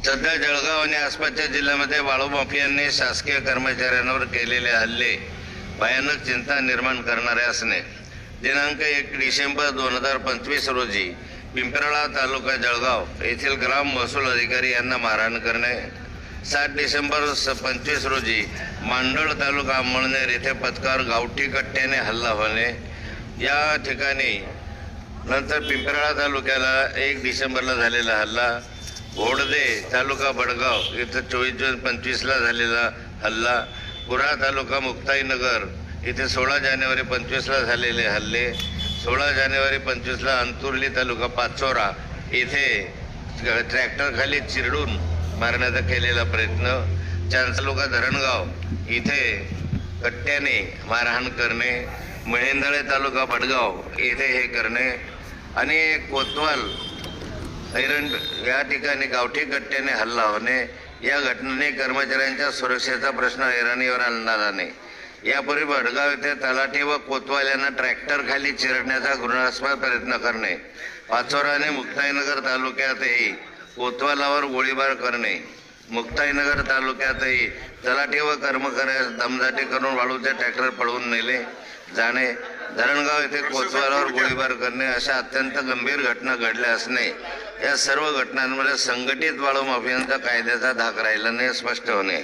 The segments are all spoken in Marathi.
सध्या जळगाव आणि आसपासच्या जिल्ह्यामध्ये वाळू माफियांनी शासकीय कर्मचाऱ्यांवर केलेले हल्ले भयानक चिंता निर्माण करणारे असणे. दिनांक 1 डिसेंबर 2025 रोजी पिंपराळा तालुका जळगाव येथील ग्राम महसूल अधिकारी यांना मारहाण करणे. 7 डिसेंबर 25 रोजी मांडळ तालुका अंमळनेर येथे पथकावर गावठी कट्ट्याने हल्ला होणे. या ठिकाणी नंतर पिंपराळा तालुक्याला 1 डिसेंबरला झालेला हल्ला, घोडदे तालुका बडगाव इथं 24 जून 25ला झालेला हल्ला, पुरा तालुका मुक्ताईनगर इथे 16 जानेवारी 25ला झालेले हल्ले, 16 जानेवारी 25ला अंतुर्ली तालुका पाचोरा इथे ट्रॅक्टर खाली चिरडून मारण्याचा केलेला प्रयत्न, तालुका धरणगाव इथे कट्ट्याने मारहाण करणे, महेंदळे तालुका बडगाव इथे हे करणे आणि कोतवाल ऐरण या ठिकाणी गावठी कट्ट्याने हल्ला होणे. या घटनेने कर्मचाऱ्यांच्या सुरक्षेचा प्रश्न ऐरणीवर आणला जाणे. यापूर्वी बडगाव येथे तलाठी व कोतवाल यांना ट्रॅक्टर खाली चिरडण्याचा घृणास्पद प्रयत्न करणे, पाचोरा आणि मुक्ताईनगर तालुक्यातही कोतवालावर गोळीबार करणे, मुक्ताईनगर तालुक्यातही तलाठी व कर्मचाऱ्यास दमदाटी करून वाळूचे ट्रॅक्टर पळवून नेले जाणे, धरणगाव येथे कोतवालावर गोळीबार करणे अशा अत्यंत गंभीर घटना घडल्या असणे. या सर्व घटनांमध्ये संघटित वाळू माफियांचा कायद्याचा धाक राहिला नाही स्पष्ट होणे.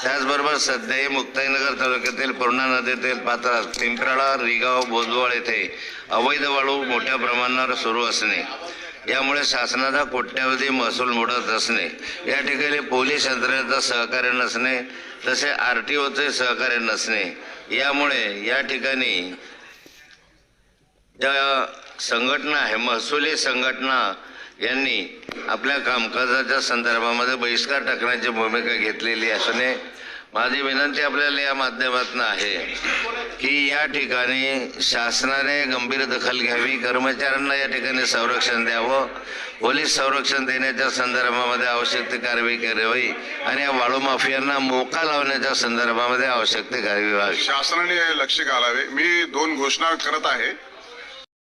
त्याचबरोबर सध्याही मुक्ताईनगर तालुक्यातील पूर्णा नदीतील पात्रात पिंपराळा, रिगाव, बोदवळ येथे अवैध वाळू मोठ्या प्रमाणावर सुरू असणे, यामुळे शासनाचा कोट्यावधी महसूल बुडत असणे, या ठिकाणी पोलीस यंत्रणेचं सहकार्य नसणे, तसे RTOचे सहकार्य नसणे, यामुळे या ठिकाणी ज्या संघटना आहे महसुली संघटना यांनी आपल्या कामकाजाच्या संदर्भामध्ये बहिष्कार टाकण्याची भूमिका घेतलेली असणे. माझी विनंती आपल्याला या माध्यमातून आहे की या ठिकाणी शासनाने गंभीर दखल घ्यावी, कर्मचाऱ्यांना या ठिकाणी संरक्षण द्यावं, पोलीस संरक्षण देण्याच्या संदर्भामध्ये आवश्यक ती कारवाई करावी आणि या वाळू माफियांना मोका लावण्याच्या संदर्भामध्ये आवश्यक ती कारवाई व्हावी. शासनाने लक्ष घालावे. मी 2 घोषणा करत आहे.